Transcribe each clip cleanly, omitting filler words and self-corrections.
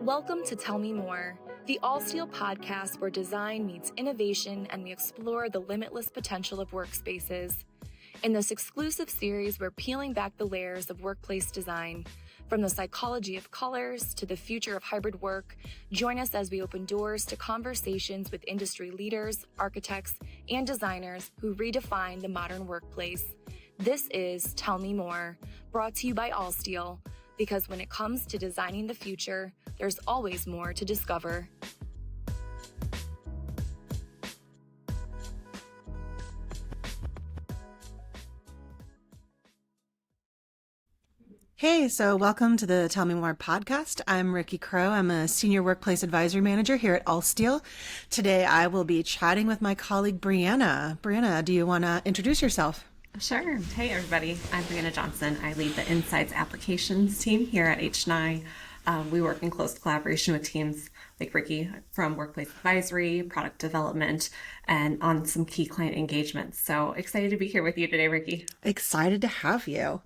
Welcome to Tell Me More, the Allsteel podcast where design meets innovation and we explore the limitless potential of workspaces. In this exclusive series, we're peeling back the layers of workplace design. From the psychology of colors to the future of hybrid work, join us as we open doors to conversations with industry leaders, architects, and designers who redefine the modern workplace. This is Tell Me More, brought to you by Allsteel, because when it comes to designing the future, there's always more to discover. Hey, so welcome to the Tell Me More podcast. I'm Rikki Crowe. I'm a Senior Workplace Advisory Manager here at Allsteel. Today I will be chatting with my colleague Brianna. Brianna, do you want to introduce yourself? Sure. Hey, everybody. I'm Brianna Johnson. I lead the Insights Applications team here at H&I. We work in close collaboration with teams like Rikki from Workplace Advisory, Product Development, and on some key client engagements. So excited to be here with you today, Rikki. Excited to have you.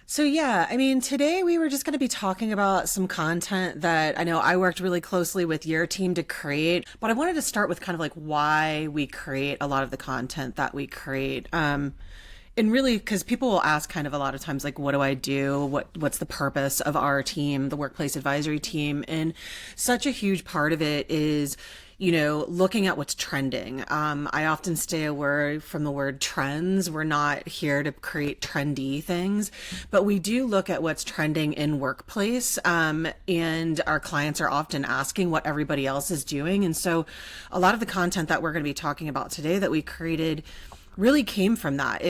So today we were just going to be talking about some content that I know I worked really closely with your team to create, but I wanted to start with kind of like why we create a lot of the content that we create. And really, because people will ask kind of a lot of times, like, what do I do? What's the purpose of our team, the workplace advisory team? And such a huge part of it is, looking at what's trending. I often stay away from the word trends. We're not here to create trendy things, but we do look at what's trending in workplace. And our clients are often asking what everybody else is doing. And so a lot of the content that we're going to be talking about today that we created really came from that.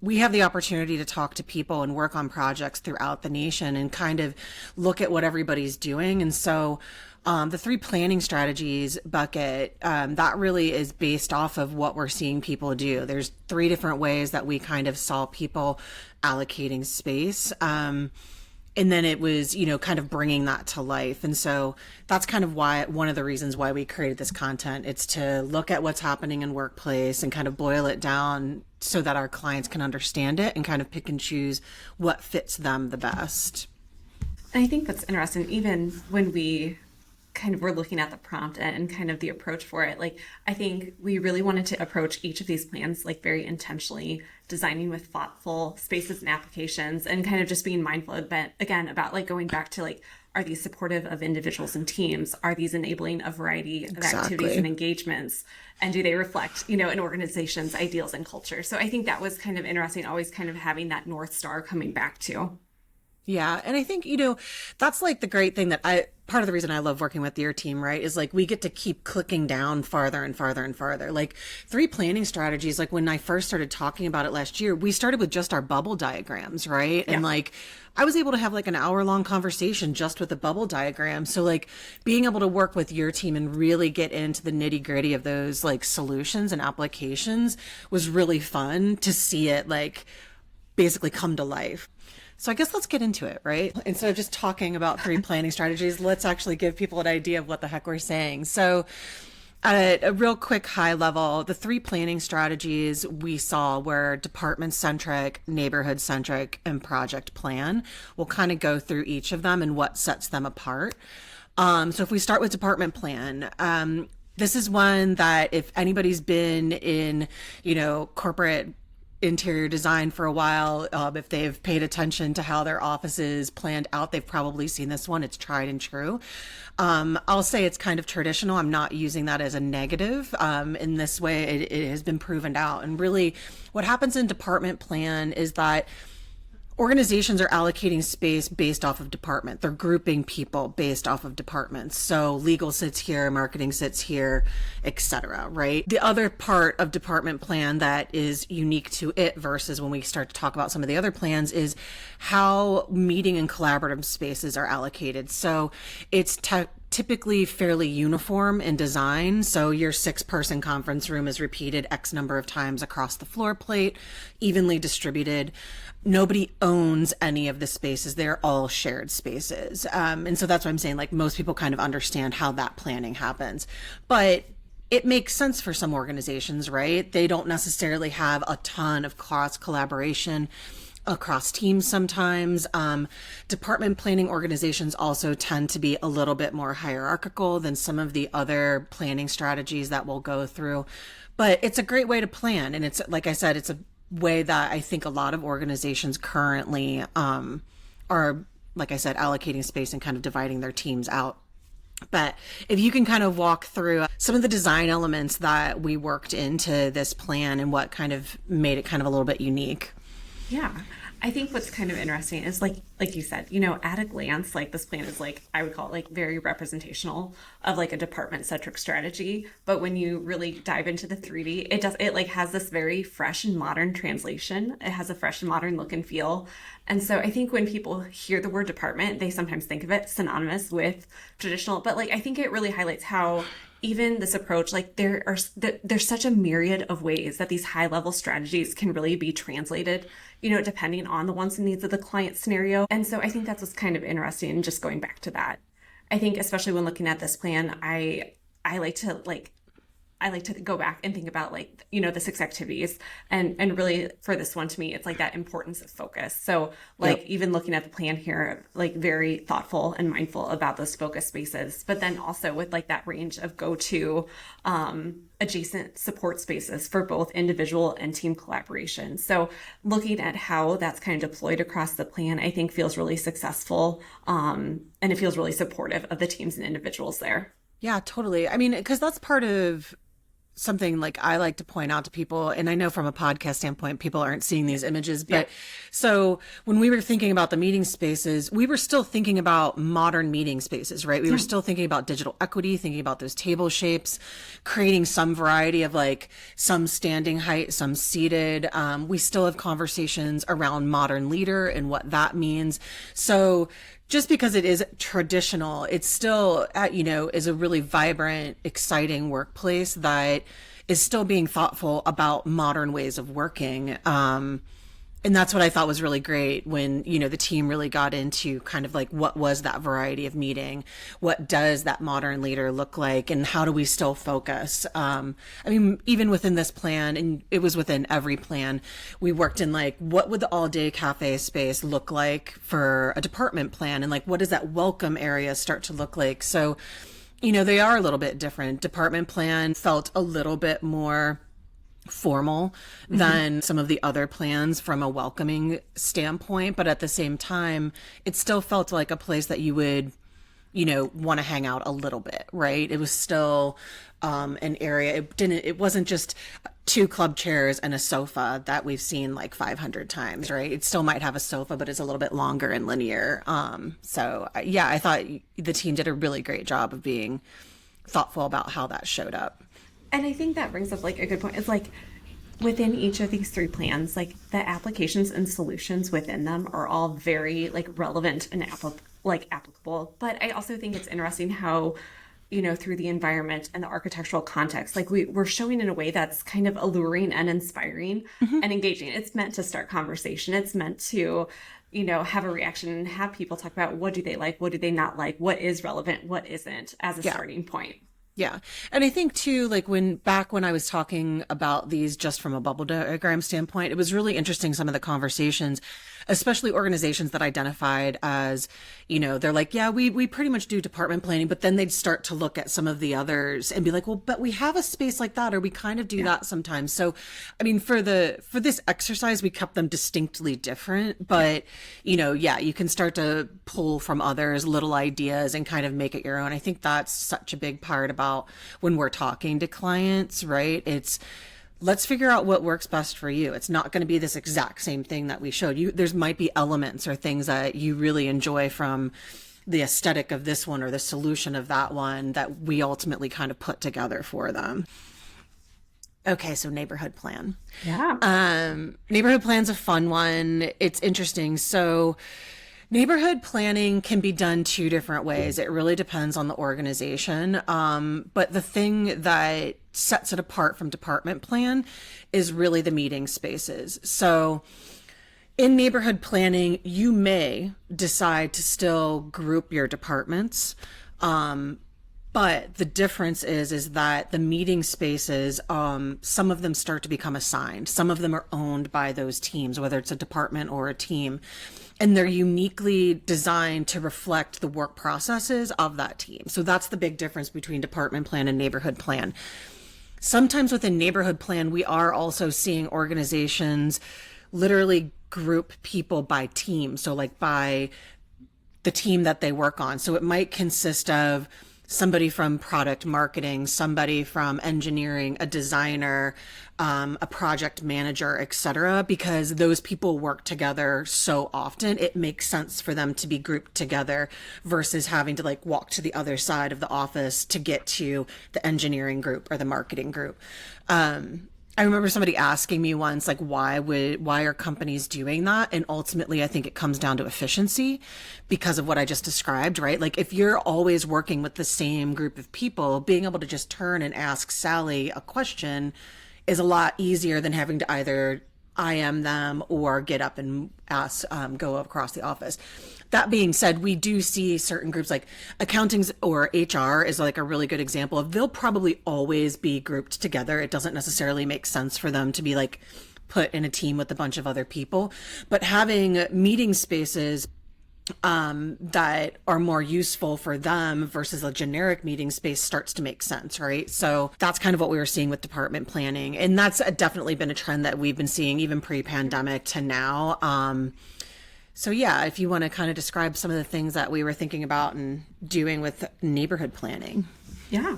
We have the opportunity to talk to people and work on projects throughout the nation and kind of look at what everybody's doing. And so the 3 planning strategies bucket, that really is based off of what we're seeing people do. There's 3 different ways that we kind of saw people allocating space. And then it was, kind of bringing that to life. And so that's kind of one of the reasons why we created this content. It's to look at what's happening in workplace and kind of boil it down so that our clients can understand it and kind of pick and choose what fits them the best. I think that's interesting. Even when we kind of were looking at the prompt and kind of the approach for it, I think we really wanted to approach each of these plans very intentionally, designing with thoughtful spaces and applications, and kind of just being mindful about going back to are these supportive of individuals and teams? Are these enabling a variety of activities and engagements? And do they reflect, an organization's ideals and culture? So I think that was kind of interesting, always kind of having that North Star coming back to. Yeah. And I think, that's the great thing that part of the reason I love working with your team, right, is we get to keep clicking down farther and farther and farther. 3 planning strategies, when I first started talking about it last year, we started with just our bubble diagrams, right? Yeah. And I was able to have an hour-long conversation just with the bubble diagram. So being able to work with your team and really get into the nitty-gritty of those solutions and applications was really fun to see it basically come to life. So I guess let's get into it, right? Instead of just talking about 3 planning strategies, let's actually give people an idea of what the heck we're saying. So at a real quick high level, the 3 planning strategies we saw were department-centric, neighborhood-centric, and project plan. We'll kind of go through each of them and what sets them apart. So if we start with department plan, this is one that if anybody's been in, corporate interior design for a while, if they've paid attention to how their office is planned out, they've probably seen this one. It's tried and true. I'll say it's kind of traditional. I'm not using that as a negative. In this way, it has been proven out. And really what happens in department plan is that organizations are allocating space based off of department. They're grouping people based off of departments. So legal sits here, marketing sits here, etc. Right? The other part of department plan that is unique to it versus when we start to talk about some of the other plans is how meeting and collaborative spaces are allocated. So it's typically fairly uniform in design. So your 6-person conference room is repeated X number of times across the floor plate, evenly distributed. Nobody owns any of the spaces. They're all shared spaces. And so that's what I'm saying. Most people kind of understand how that planning happens, but it makes sense for some organizations, right? They don't necessarily have a ton of cross collaboration across teams sometimes. Department planning organizations also tend to be a little bit more hierarchical than some of the other planning strategies that we'll go through. But it's a great way to plan. And it's, like I said, it's a way that I think a lot of organizations currently are, like I said, allocating space and kind of dividing their teams out. But if you can kind of walk through some of the design elements that we worked into this plan and what kind of made it kind of a little bit unique. Yeah. I think what's kind of interesting is like you said, at a glance, like this plan is like, I would call it like very representational of like a department-centric strategy. But when you really dive into the 3D, it like has this very fresh and modern translation. It has a fresh and modern look and feel. And so I think when people hear the word department, they sometimes think of it synonymous with traditional, but like, I think it really highlights how even this approach, like there's such a myriad of ways that these high level strategies can really be translated, depending on the wants and needs of the client scenario. And so I think that's what's kind of interesting. Just going back to that, I think especially when looking at this plan, I like to go back and think about the 6 activities and really for this one, to me, it's like that importance of focus. So even looking at the plan here, like very thoughtful and mindful about those focus spaces, but then also with like that range of go-to adjacent support spaces for both individual and team collaboration. So looking at how that's kind of deployed across the plan, I think feels really successful. And it feels really supportive of the teams and individuals there. Yeah, totally. I mean, because that's part of something like I like to point out to people, and I know from a podcast standpoint, people aren't seeing these images, but so when we were thinking about the meeting spaces, we were still thinking about modern meeting spaces, right? We were still thinking about digital equity, thinking about those table shapes, creating some variety of like some standing height, some seated. We still have conversations around modern leader and what that means. So just because it is traditional, it's still, is a really vibrant, exciting workplace that is still being thoughtful about modern ways of working. And that's what I thought was really great when, the team really got into kind of like, what was that variety of meeting? What does that modern leader look like? And how do we still focus? Even within this plan, and it was within every plan, we worked in like, what would the all day cafe space look like for a department plan? And like, what does that welcome area start to look like? So, they are a little bit different. Department plan felt a little bit more formal than some of the other plans from a welcoming standpoint, but at the same time it still felt like a place that you would want to hang out a little bit, right? It was still an area. It wasn't just 2 club chairs and a sofa that we've seen like 500 times, right? It still might have a sofa, but it's a little bit longer and linear. I thought the team did a really great job of being thoughtful about how that showed up. And I think that brings up like a good point. It's like within each of these 3 plans, like the applications and solutions within them are all very like relevant and applicable. But I also think it's interesting how, through the environment and the architectural context, like we're showing in a way that's kind of alluring and inspiring and engaging. It's meant to start conversation. It's meant to, have a reaction and have people talk about what do they like, what do they not like, what is relevant, what isn't as a starting point. Yeah. And I think too, like when I was talking about these just from a bubble diagram standpoint, it was really interesting, some of the conversations, especially organizations that identified as, they're like, yeah, we pretty much do department planning, but then they'd start to look at some of the others and be like, well, but we have a space like that, or we kind of do that sometimes. So, for this exercise, we kept them distinctly different, but, you can start to pull from others little ideas and kind of make it your own. I think that's such a big part about when we're talking to clients, right? It's let's figure out what works best for you. It's not going to be this exact same thing that we showed you. There's might be elements or things that you really enjoy from the aesthetic of this one or the solution of that one that we ultimately kind of put together for them. Okay, so neighborhood plan. Yeah. Neighborhood plan's a fun one. It's interesting. So neighborhood planning can be done 2 different ways. It really depends on the organization. But the thing that sets it apart from department plan is really the meeting spaces. So in neighborhood planning, you may decide to still group your departments But the difference is that the meeting spaces, some of them start to become assigned. Some of them are owned by those teams, whether it's a department or a team. And they're uniquely designed to reflect the work processes of that team. So that's the big difference between department plan and neighborhood plan. Sometimes within neighborhood plan, we are also seeing organizations literally group people by team. So like by the team that they work on. So it might consist of somebody from product marketing, somebody from engineering, a designer, a project manager, etc. Because those people work together so often, it makes sense for them to be grouped together versus having to like walk to the other side of the office to get to the engineering group or the marketing group. I remember somebody asking me once, like, why are companies doing that? And ultimately, I think it comes down to efficiency because of what I just described, right? Like, if you're always working with the same group of people, being able to just turn and ask Sally a question is a lot easier than having to either IM them or get up and ask, go across the office. That being said, we do see certain groups like accountings or HR is like a really good example of they'll probably always be grouped together. It doesn't necessarily make sense for them to be like put in a team with a bunch of other people, but having meeting spaces that are more useful for them versus a generic meeting space starts to make sense, right? So that's kind of what we were seeing with department planning. And that's definitely been a trend that we've been seeing even pre-pandemic to now. So yeah, if you want to kind of describe some of the things that we were thinking about and doing with neighborhood planning. Yeah.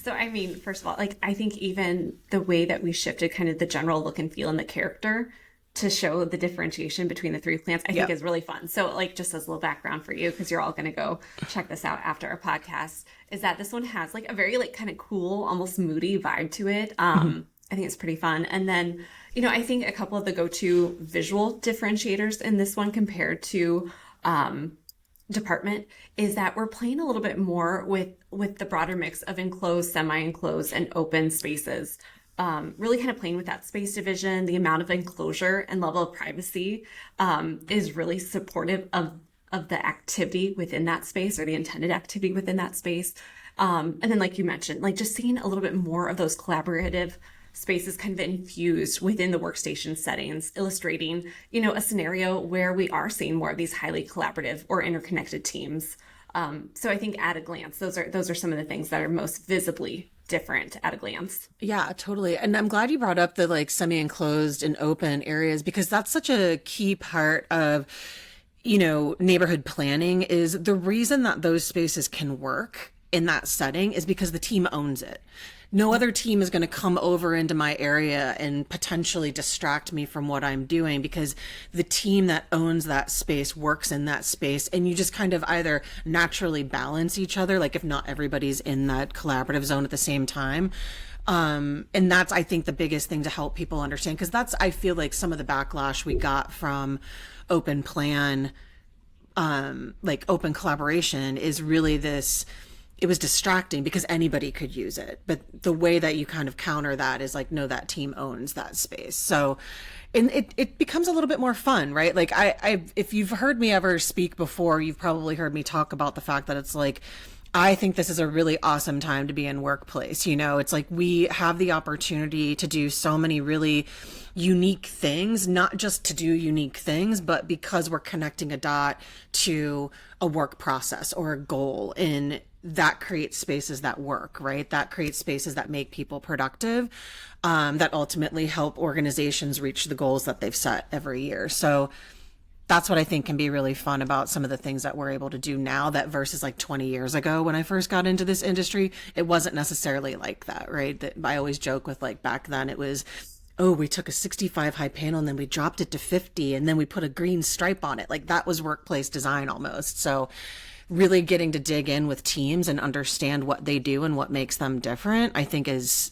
So, I mean, first of all, like, I think even the way that we shifted kind of the general look and feel and the character to show the differentiation between the three plants, I think is really fun. So, like, just as a little background for you, because you're all going to go check this out after our podcast, is that this one has like a very like kind of cool, almost moody vibe to it. I think it's pretty fun. And then, you know, I think a couple of the go-to visual differentiators in this one compared to department is that we're playing a little bit more with the broader mix of enclosed, semi-enclosed, and open spaces. Really kind of playing with that space division, the amount of enclosure and level of privacy is really supportive of the activity within that space or the intended activity within that space. And then, like you mentioned, like just seeing a little bit more of those collaborative spaces kind of infused within the workstation settings, illustrating, you know, a scenario where we are seeing more of these highly collaborative or interconnected teams. So I think at a glance, those are some of the things that are most visibly different at a glance. Yeah, totally. And I'm glad you brought up the like semi-enclosed and open areas because that's such a key part of, you know, neighborhood planning is the reason that those spaces can work in that setting is because the team owns it. No other team is going to come over into my area and potentially distract me from what I'm doing because the team that owns that space works in that space. And you just kind of either naturally balance each other, like if not everybody's in that collaborative zone at the same time. And that's, I think, the biggest thing to help people understand, because that's, I feel like some of the backlash we got from open plan, like open collaboration is really this. It was distracting because anybody could use it. But the way that you kind of counter that is like, no, that team owns that space. So, and it becomes a little bit more fun, right? Like if you've heard me ever speak before, you've probably heard me talk about the fact that it's like, I think this is a really awesome time to be in workplace. You know, it's like we have the opportunity to do so many really unique things, not just to do unique things, but because we're connecting a dot to a work process or a goal, and that creates spaces that work, right? That creates spaces that make people productive, that ultimately help organizations reach the goals that they've set every year. So that's what I think can be really fun about some of the things that we're able to do now that versus like 20 years ago when I first got into this industry, it wasn't necessarily like that, right? That I always joke with like back then it was, oh, we took a 65 high panel and then we dropped it to 50 and then we put a green stripe on it. Like that was workplace design almost. So really getting to dig in with teams and understand what they do and what makes them different, I think is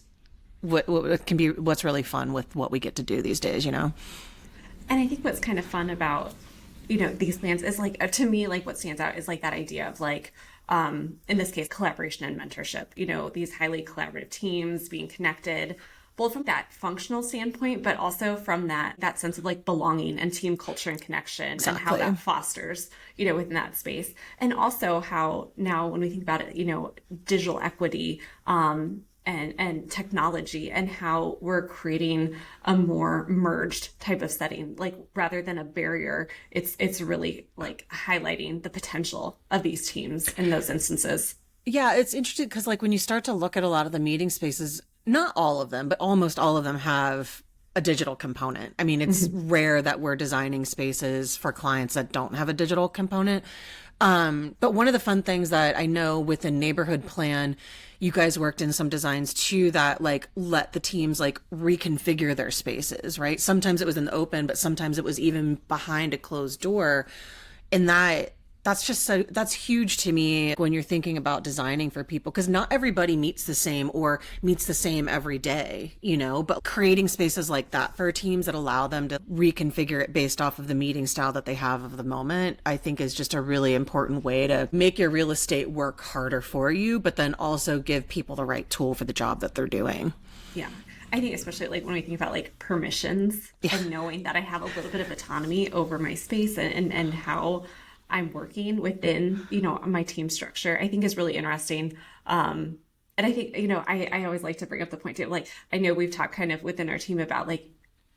what can be what's really fun with what we get to do these days, you know? And I think what's kind of fun about, you know, these plans is like, to me, like what stands out is like that idea of like, in this case, collaboration and mentorship, you know, these highly collaborative teams being connected, both from that functional standpoint, but also from that sense of like belonging and team culture and connection, and how that fosters, within that space. And also how now when we think about it, digital equity, and technology, and how we're creating a more merged type of setting, like rather than a barrier, it's really like highlighting the potential of these teams in those instances. Yeah, it's interesting because like when you start to look at a lot of the meeting spaces, not all of them, but almost all of them have a digital component. I mean, it's rare that we're designing spaces for clients that don't have a digital component. But one of the fun things that I know within Neighborhood Plan, you guys worked in some designs too that like let the teams like reconfigure their spaces, right? Sometimes it was in the open, but sometimes it was even behind a closed door. And that's huge to me when you're thinking about designing for people, because not everybody meets the same every day, but creating spaces like that for teams that allow them to reconfigure it based off of the meeting style that they have of the moment, I think is just a really important way to make your real estate work harder for you, but then also give people the right tool for the job that they're doing. Yeah. I think especially like when we think about like permissions and knowing that I have a little bit of autonomy over my space and how I'm working within, my team structure, I think is really interesting. And I think, I always like to bring up the point too, like, I know we've talked kind of within our team about like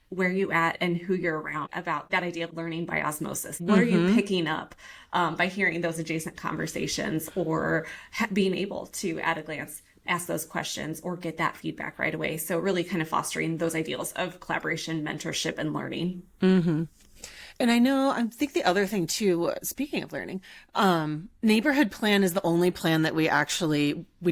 where you at and who you're around, about that idea of learning by osmosis. What are you picking up by hearing those adjacent conversations, or being able to at a glance ask those questions or get that feedback right away? So really kind of fostering those ideals of collaboration, mentorship, and learning. And I think the other thing too, speaking of learning, Neighborhood Plan is the only plan that we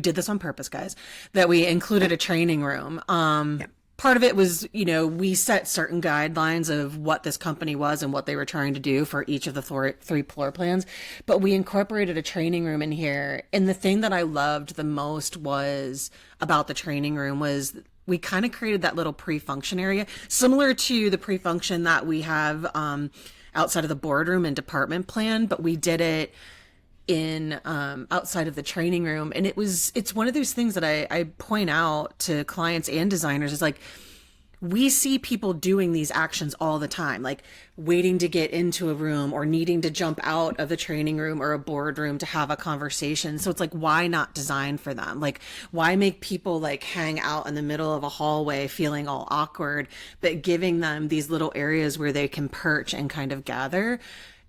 did this on purpose, guys, that we included a training room. Part of it was, we set certain guidelines of what this company was and what they were trying to do for each of the three floor plans, but we incorporated a training room in here. And the thing that I loved the most about the training room was we kind of created that little pre-function area, similar to the pre-function that we have outside of the boardroom and department plan, but we did it in outside of the training room. And it's one of those things that I point out to clients and designers is like, we see people doing these actions all the time, like waiting to get into a room or needing to jump out of the training room or a boardroom to have a conversation. So it's like, why not design for them? Like, why make people like hang out in the middle of a hallway feeling all awkward, but giving them these little areas where they can perch and kind of gather?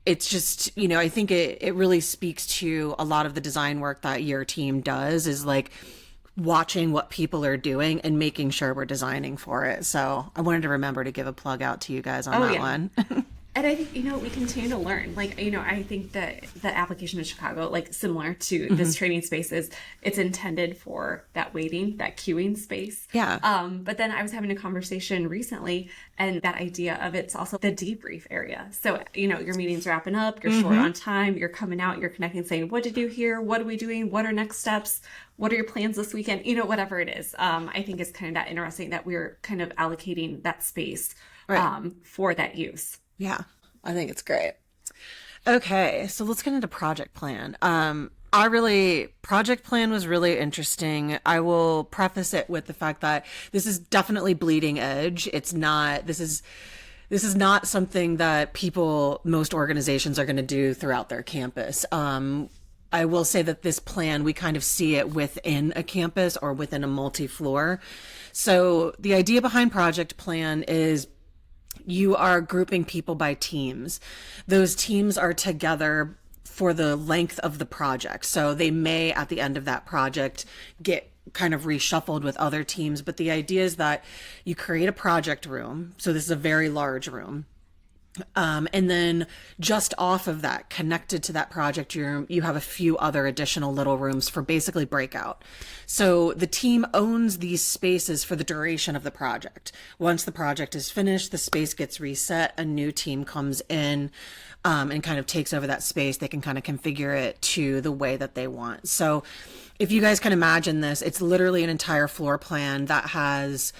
It's just, I think it really speaks to a lot of the design work that your team does, is like watching what people are doing and making sure we're designing for it. So I wanted to remember to give a plug out to you guys on that one. And I think, we continue to learn. Like, I think that the application in Chicago, like similar to this training space, it's intended for that waiting, that queuing space. Yeah. But then I was having a conversation recently, and that idea of it's also the debrief area. So, your meeting's wrapping up, you're short on time, you're coming out, you're connecting, saying, what did you hear? What are we doing? What are next steps? What are your plans this weekend? Whatever it is. I think it's kind of that interesting that we're kind of allocating that space for that use. Yeah, I think it's great. Okay, so let's get into project plan. Project plan was really interesting. I will preface it with the fact that this is definitely bleeding edge. This is not something that most organizations are going to do throughout their campus. I will say that this plan, we kind of see it within a campus or within a multi-floor. So the idea behind project plan is you are grouping people by teams. Those teams are together for the length of the project. So they may, at the end of that project, get kind of reshuffled with other teams. But the idea is that you create a project room. So this is a very large room. And then just off of that, connected to that project room, you have a few other additional little rooms for basically breakout. So the team owns these spaces for the duration of the project. Once the project is finished, the space gets reset, a new team comes in and kind of takes over that space. They can kind of configure it to the way that they want. So if you guys can imagine this, it's literally an entire floor plan that has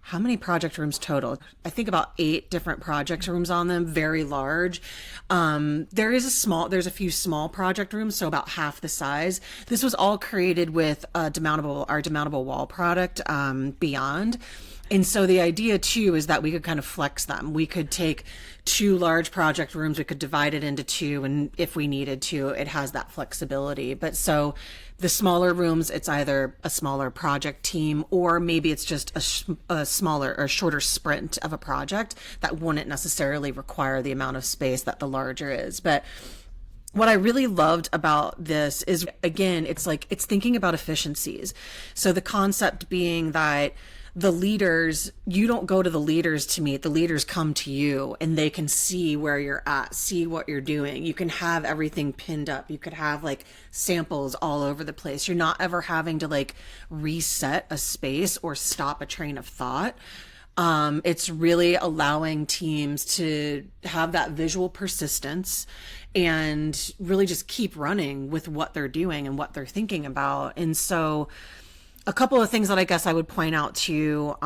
how many project rooms total? I think about 8 different project rooms on them, very large. There's a few small project rooms, so about half the size. This was all created with our demountable wall product, Beyond. And so the idea too is that we could kind of flex them. We could take 2 large project rooms, we could divide it into 2, and if we needed to, it has that flexibility. But so the smaller rooms, it's either a smaller project team, or maybe it's just a smaller or shorter sprint of a project that wouldn't necessarily require the amount of space that the larger is. But what I really loved about this is, again, it's thinking about efficiencies. So the concept being that the leaders, you don't go to the leaders to meet, the leaders come to you and they can see where you're at, see what you're doing. You can have everything pinned up. You could have like samples all over the place. You're not ever having to like reset a space or stop a train of thought. It's really allowing teams to have that visual persistence and really just keep running with what they're doing and what they're thinking about. And so a couple of things that I guess I would point out to you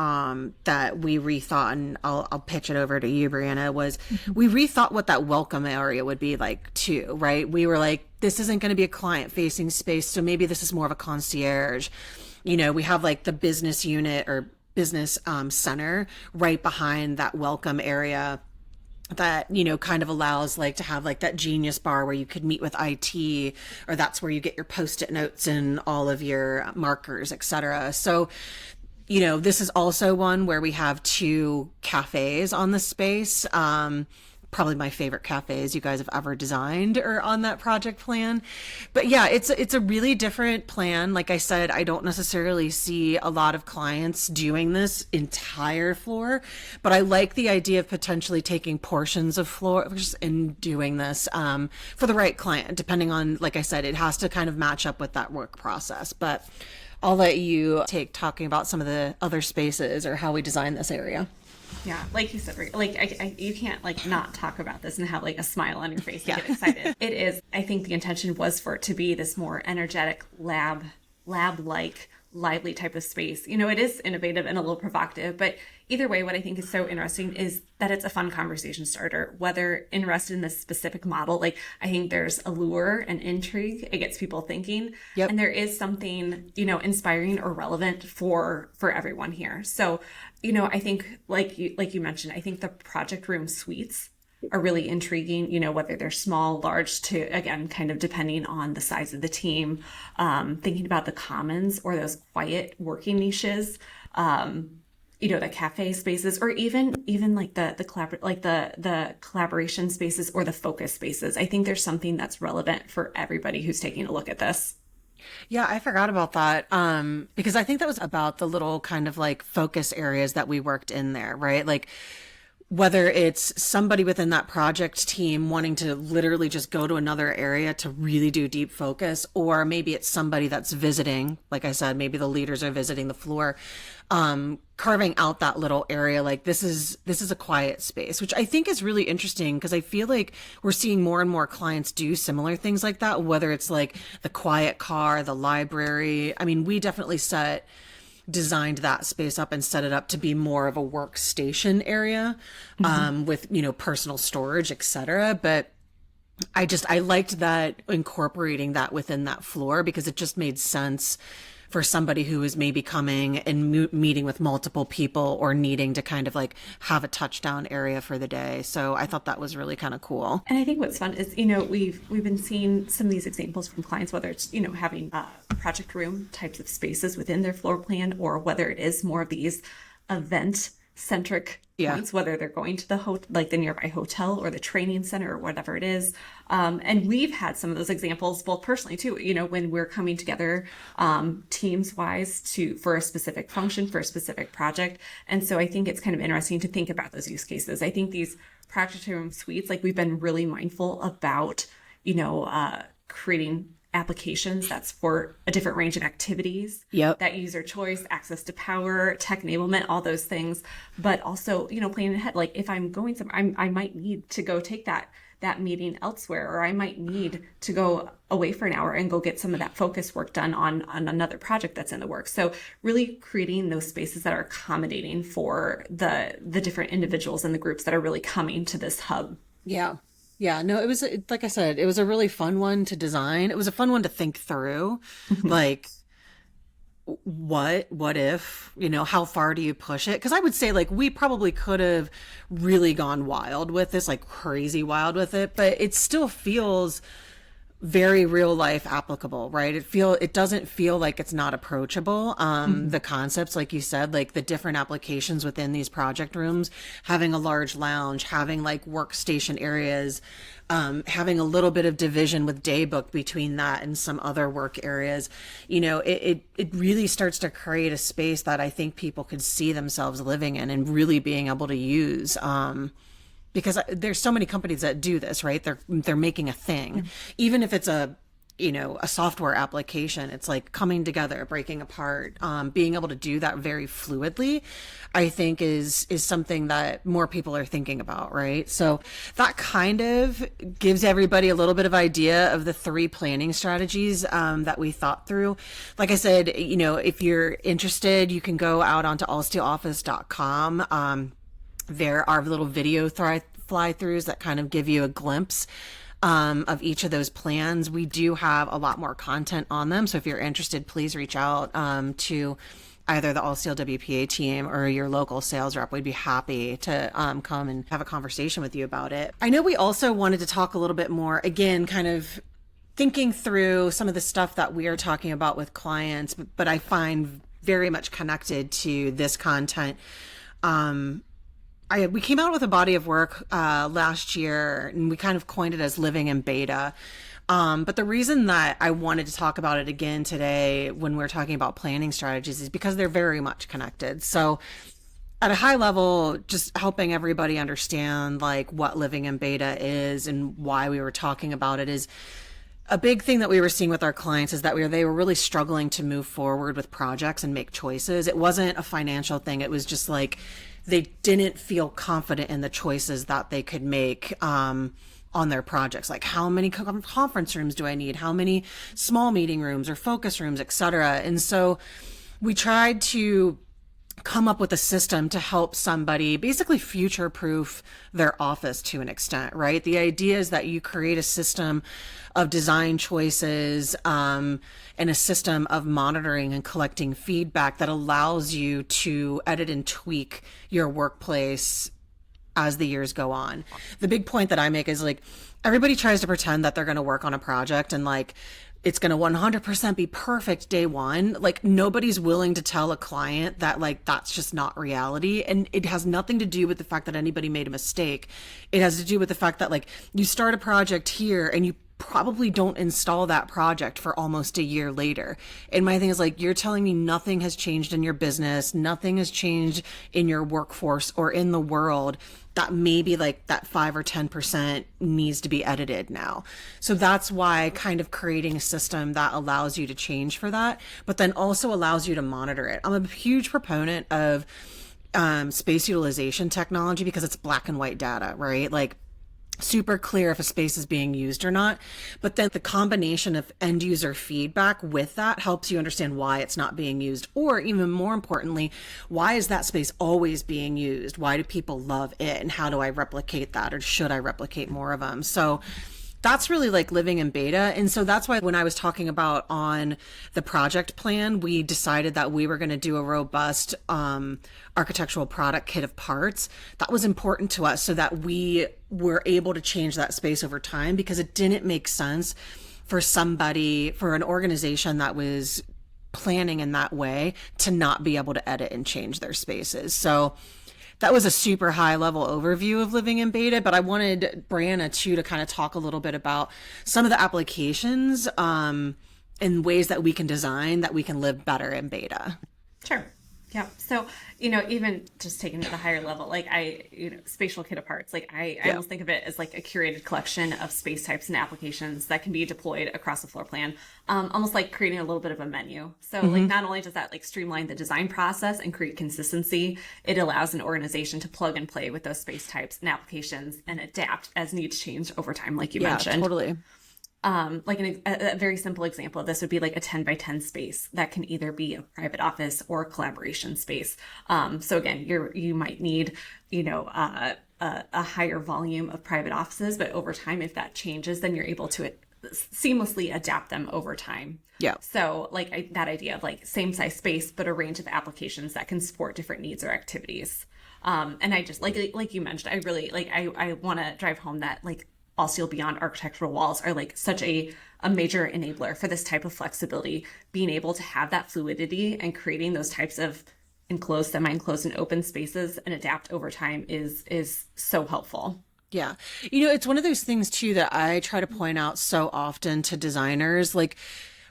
that we rethought, and I'll pitch it over to you, Brianna, was we rethought what that welcome area would be like too, right? We were like, this isn't going to be a client facing space, so maybe this is more of a concierge. You know, we have like the business unit or business center right behind that welcome area that, you know, kind of allows like to have like that genius bar where you could meet with IT, or that's where you get your post-it notes and all of your markers, etc. So, you know, this is also one where we have 2 cafes on the space. Probably my favorite cafes you guys have ever designed or on that project plan. But yeah, it's a really different plan. Like I said, I don't necessarily see a lot of clients doing this entire floor, but I like the idea of potentially taking portions of floors and doing this for the right client, depending on, like I said, it has to kind of match up with that work process. But I'll let you take talking about some of the other spaces or how we design this area. Yeah, like you said, like you can't like not talk about this and have like a smile on your face and get excited. It is, I think the intention was for it to be this more energetic lab-like, lively type of space. You know, it is innovative and a little provocative, but either way, what I think is so interesting is that it's a fun conversation starter, whether interested in this specific model. Like, I think there's allure and intrigue. It gets people thinking. Yep. And there is something, you know, inspiring or relevant for everyone here. So, you know, I think like you mentioned, I think the project room suites are really intriguing, you know, whether they're small, large, to, again, kind of depending on the size of the team, thinking about the commons or those quiet working niches, you know, the cafe spaces, or even like the collaboration spaces or the focus spaces. I think there's something that's relevant for everybody who's taking a look at this. Yeah, I forgot about that. Because I think that was about the little kind of like focus areas that we worked in there, right? Like, whether it's somebody within that project team wanting to literally just go to another area to really do deep focus, or maybe it's somebody that's visiting, like I said, maybe the leaders are visiting the floor, carving out that little area. Like, this is a quiet space, which I think is really interesting, because I feel like we're seeing more and more clients do similar things like that, whether it's like the quiet car, the library. I mean, we definitely designed that space up and set it up to be more of a workstation area, with, you know, personal storage, etc. But I liked that, incorporating that within that floor, because it just made sense for somebody who is maybe coming and meeting with multiple people or needing to kind of like have a touchdown area for the day. So I thought that was really kind of cool. And I think what's fun is, you know, we've been seeing some of these examples from clients, whether it's, you know, having project room types of spaces within their floor plan, or whether it is more of these event-centric points, whether they're going to the the nearby hotel or the training center or whatever it is. And we've had some of those examples, both personally too, you know, when we're coming together teams wise for a specific function, for a specific project. And so I think it's kind of interesting to think about those use cases. I think these project room suites, like, we've been really mindful about, you know, creating applications that's for a different range of activities, that user choice, access to power, tech enablement, all those things. But also, you know, planning ahead, like, if I'm going somewhere, I might need to go take that meeting elsewhere, or I might need to go away for an hour and go get some of that focus work done on another project that's in the works. So really creating those spaces that are accommodating for the different individuals and the groups that are really coming to this hub. Yeah, no, it was, like I said, it was a really fun one to design. It was a fun one to think through. Like, what if, how far do you push it? Because I would say like we probably could have really gone wild with this, like crazy wild with it, but it still feels very real life applicable, right? It doesn't feel like it's not approachable. The concepts, like you said, like the different applications within these project rooms, having a large lounge, having like workstation areas, having a little bit of division with daybook between that and some other work areas, it really starts to create a space that I think people could see themselves living in and really being able to use. Because there's so many companies that do this, right? They're making a thing, even if it's a software application. It's like coming together, breaking apart, being able to do that very fluidly, I think is something that more people are thinking about, right? So that kind of gives everybody a little bit of idea of the 3 planning strategies that we thought through. Like I said, if you're interested, you can go out onto allsteeloffice.com. There are little video fly-throughs that kind of give you a glimpse of each of those plans. We do have a lot more content on them. So if you're interested, please reach out to either the Allsteel WPA team or your local sales rep. We'd be happy to come and have a conversation with you about it. I know we also wanted to talk a little bit more, again, kind of thinking through some of the stuff that we are talking about with clients, but I find very much connected to this content. We came out with a body of work last year, and we kind of coined it as living in beta. But the reason that I wanted to talk about it again today when we're talking about planning strategies is because they're very much connected. So at a high level, just helping everybody understand like what living in beta is and why we were talking about it is a big thing that we were seeing with our clients is that they were really struggling to move forward with projects and make choices. It wasn't a financial thing. It was just like they didn't feel confident in the choices that they could make on their projects. Like how many conference rooms do I need? How many small meeting rooms or focus rooms, etc. And so we tried to come up with a system to help somebody basically future-proof their office to an extent, right? The idea is that you create a system of design choices and a system of monitoring and collecting feedback that allows you to edit and tweak your workplace as the years go on. The big point that I make is like everybody tries to pretend that they're going to work on a project and like it's going to 100% be perfect day one. Like nobody's willing to tell a client that like that's just not reality. And it has nothing to do with the fact that anybody made a mistake. It has to do with the fact that like you start a project here and you probably don't install that project for almost a year later. And my thing is like, you're telling me nothing has changed in your business, nothing has changed in your workforce or in the world, that maybe like that 5 or 10% needs to be edited now. So that's why kind of creating a system that allows you to change for that, but then also allows you to monitor it. I'm a huge proponent of space utilization technology because it's black and white data, right? Like super clear if a space is being used or not. But then the combination of end user feedback with that helps you understand why it's not being used, or even more importantly, why is that space always being used? Why do people love it? And how do I replicate that? Or should I replicate more of them? So that's really like living in beta. And so that's why when I was talking about on the project plan, we decided that we were going to do a robust architectural product kit of parts. That was important to us so that we were able to change that space over time, because it didn't make sense for an organization that was planning in that way to not be able to edit and change their spaces. So that was a super high level overview of living in beta, but I wanted Brianna too to kind of talk a little bit about some of the applications and ways that we can design that we can live better in beta. Sure. Yeah. So, even just taking it to the higher level, like spatial kit of parts, like I almost think of it as like a curated collection of space types and applications that can be deployed across the floor plan, almost like creating a little bit of a menu. So like not only does that like streamline the design process and create consistency, it allows an organization to plug and play with those space types and applications and adapt as needs change over time, like you mentioned. Totally. Like a very simple example of this would be like a 10 by 10 space that can either be a private office or a collaboration space. So again, you might need, a higher volume of private offices, but over time, if that changes, then you're able to seamlessly adapt them over time. Yeah. So like that idea of like same size space, but a range of applications that can support different needs or activities. And I just like you mentioned, I really I want to drive home that like Allsteel beyond architectural walls are like such a major enabler for this type of flexibility, being able to have that fluidity and creating those types of enclosed, semi-enclosed, and open spaces and adapt over time is so helpful. Yeah. It's one of those things too that I try to point out so often to designers, like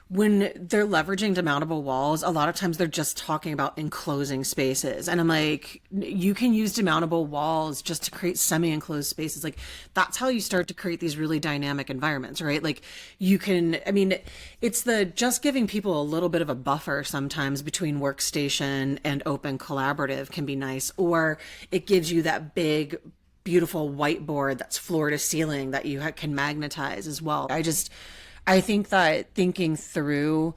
when they're leveraging demountable walls, a lot of times they're just talking about enclosing spaces. And I'm like, you can use demountable walls just to create semi-enclosed spaces. Like that's how you start to create these really dynamic environments, right? Like you can, it's the just giving people a little bit of a buffer sometimes between workstation and open collaborative can be nice, or it gives you that big, beautiful whiteboard that's floor to ceiling that you can magnetize as well. I think that thinking through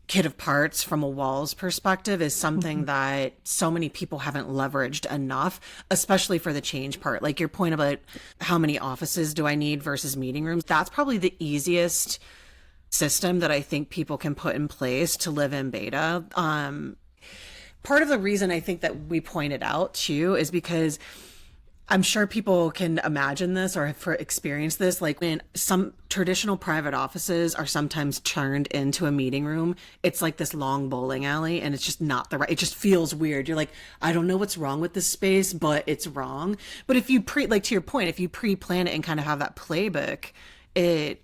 kit of parts from a walls perspective is something that so many people haven't leveraged enough, especially for the change part. Like your point about how many offices do I need versus meeting rooms, that's probably the easiest system that I think people can put in place to live in beta. Part of the reason I think that we pointed out too is because I'm sure people can imagine this or have experienced this. Like when some traditional private offices are sometimes turned into a meeting room, it's like this long bowling alley and it's just not the right, it just feels weird. You're like, I don't know what's wrong with this space, but it's wrong. But if you like to your point, if you pre-plan it and kind of have that playbook, it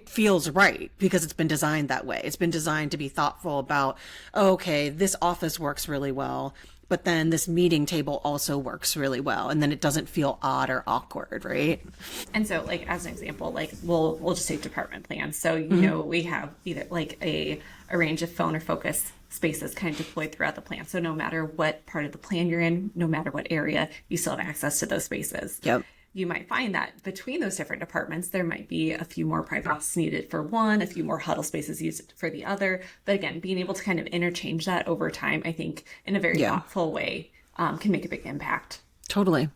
feels right because it's been designed that way. It's been designed to be thoughtful about, okay, this office works really well, but then this meeting table also works really well. And then it doesn't feel odd or awkward, right? And so like, as an example, like we'll just take department plans. So, we have either like a range of phone or focus spaces kind of deployed throughout the plan. So no matter what part of the plan you're in, no matter what area, you still have access to those spaces. Yep. You might find that between those different departments, there might be a few more private offices needed for one, a few more huddle spaces used for the other. But again, being able to kind of interchange that over time, I think in a very thoughtful way can make a big impact. Totally.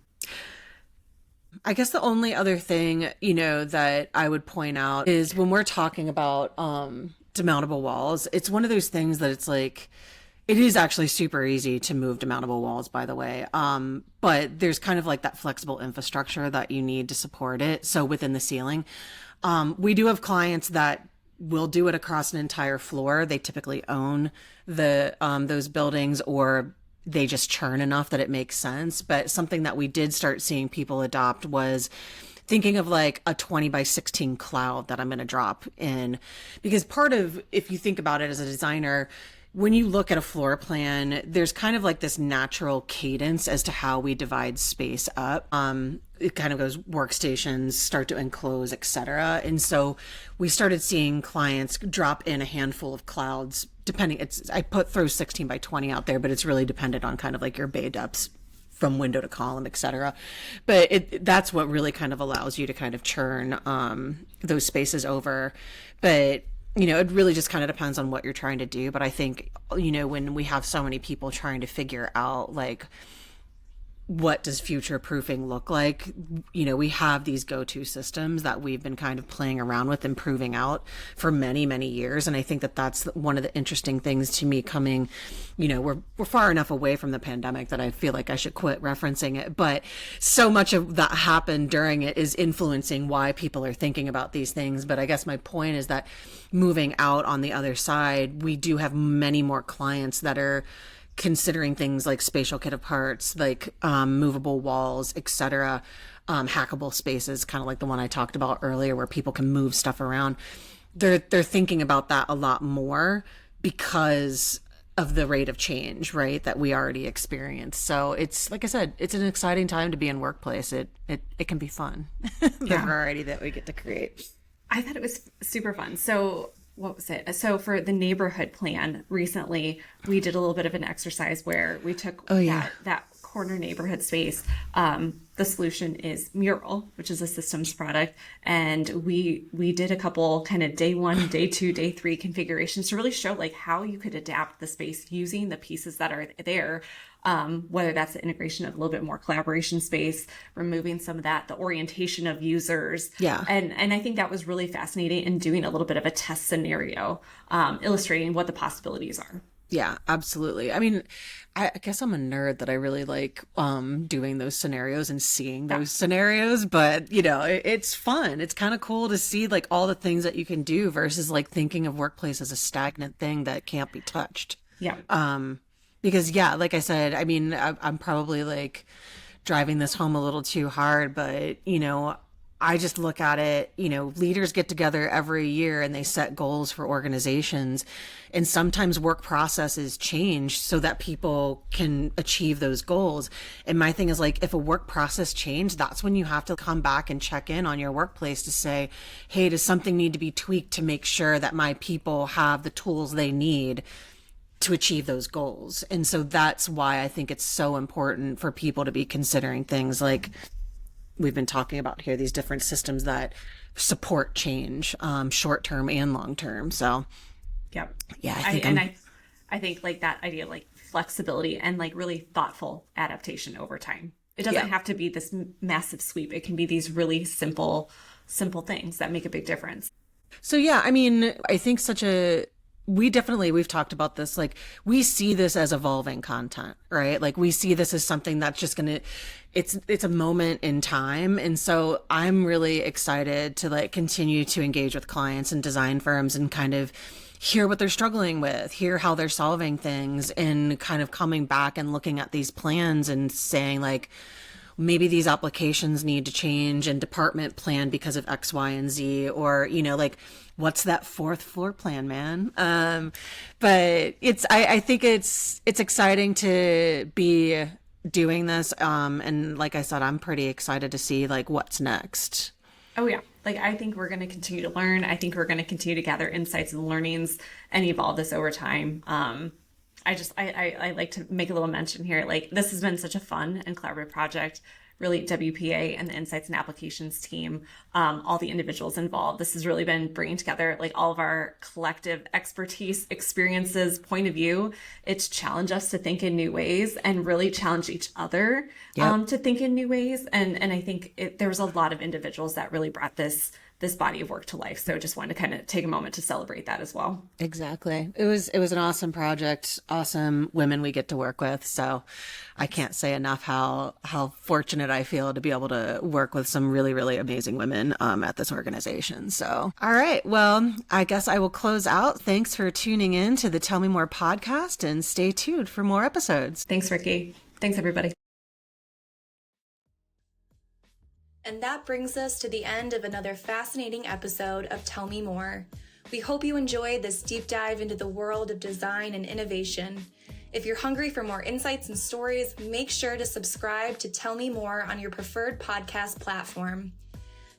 I guess the only other thing, that I would point out is when we're talking about demountable walls, it's one of those things that it's like, it is actually super easy to move demountable walls, by the way. But there's kind of like that flexible infrastructure that you need to support it. So within the ceiling, we do have clients that will do it across an entire floor. They typically own those buildings, or they just churn enough that it makes sense. But something that we did start seeing people adopt was thinking of like a 20 by 16 cloud that I'm going to drop in. Because part of, if you think about it as a designer, when you look at a floor plan, there's kind of like this natural cadence as to how we divide space up. It kind of goes workstations, start to enclose, etc. And so we started seeing clients drop in a handful of clouds, depending. I throw 16 by 20 out there, but it's really dependent on kind of like your bay depths from window to column, etc. But that's what really kind of allows you to kind of churn those spaces over. But it really just kind of depends on what you're trying to do. But I think, when we have so many people trying to figure out like, what does future proofing look like? We have these go-to systems that we've been kind of playing around with and proving out for many, many years. And I think that that's one of the interesting things to me coming, we're far enough away from the pandemic that I feel like I should quit referencing it. But so much of that happened during it is influencing why people are thinking about these things. But I guess my point is that moving out on the other side, we do have many more clients that are considering things like spatial kit of parts, like movable walls, etc., hackable spaces, kind of like the one I talked about earlier, where people can move stuff around. They're thinking about that a lot more because of the rate of change, right, that we already experience. So it's, like I said, it's an exciting time to be in workplace. It can be fun, the variety that we get to create. I thought it was super fun. So what was it? So for the neighborhood plan recently, we did a little bit of an exercise where we took that corner neighborhood space. The solution is Mural, which is a systems product. And we did a couple kind of day 1, day 2, day 3 configurations to really show like how you could adapt the space using the pieces that are there. whether that's the integration of a little bit more collaboration space, removing some of that, the orientation of users. Yeah. And I think that was really fascinating in doing a little bit of a test scenario, illustrating what the possibilities are. Yeah, absolutely. I mean, I guess I'm a nerd that I really like doing those scenarios and seeing those scenarios, but it's fun. It's kind of cool to see like all the things that you can do versus like thinking of workplace as a stagnant thing that can't be touched. Yeah. Because like I said, I mean, I'm probably like driving this home a little too hard, but I just look at it, leaders get together every year and they set goals for organizations, and sometimes work processes change so that people can achieve those goals. And my thing is like, if a work process changed, that's when you have to come back and check in on your workplace to say, hey, does something need to be tweaked to make sure that my people have the tools they need to achieve those goals? And so that's why I think it's so important for people to be considering things like we've been talking about here, these different systems that support change, short-term and long-term. So yeah, I think like that idea of like flexibility and like really thoughtful adaptation over time. It doesn't have to be this massive sweep. It can be these really simple things that make a big difference. So yeah, I mean, I think we've talked about this, like we see this as evolving content, right? Like we see this as something that's just it's a moment in time. And so I'm really excited to like continue to engage with clients and design firms and kind of hear what they're struggling with, hear how they're solving things, and kind of coming back and looking at these plans and saying like, maybe these applications need to change and department plan because of X, Y, and Z, or, like, what's that fourth floor plan, man? But I think it's exciting to be doing this. And like I said, I'm pretty excited to see like what's next. Oh yeah. Like, I think we're going to continue to learn. I think we're going to continue to gather insights and learnings and evolve this over time. I like to make a little mention here. Like, this has been such a fun and collaborative project. Really, WPA and the Insights and Applications team, all the individuals involved. This has really been bringing together like all of our collective expertise, experiences, point of view. It's challenged us to think in new ways and really challenge each other to think in new ways. And I think there was a lot of individuals that really brought this body of work to life. So just wanted to kind of take a moment to celebrate that as well. Exactly. It was an awesome project, awesome women we get to work with. So I can't say enough how fortunate I feel to be able to work with some really, really amazing women at this organization. So, all right. Well, I guess I will close out. Thanks for tuning in to the Tell Me More podcast, and stay tuned for more episodes. Thanks, Rikki. Thanks, everybody. And that brings us to the end of another fascinating episode of Tell Me More. We hope you enjoyed this deep dive into the world of design and innovation. If you're hungry for more insights and stories, make sure to subscribe to Tell Me More on your preferred podcast platform.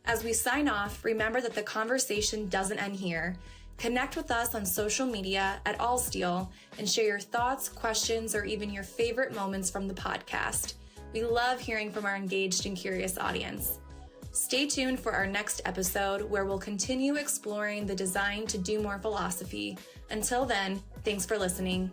As we sign off, remember that the conversation doesn't end here. Connect with us on social media at Allsteel and share your thoughts, questions, or even your favorite moments from the podcast. We love hearing from our engaged and curious audience. Stay tuned for our next episode, where we'll continue exploring the Design to Do More philosophy. Until then, thanks for listening.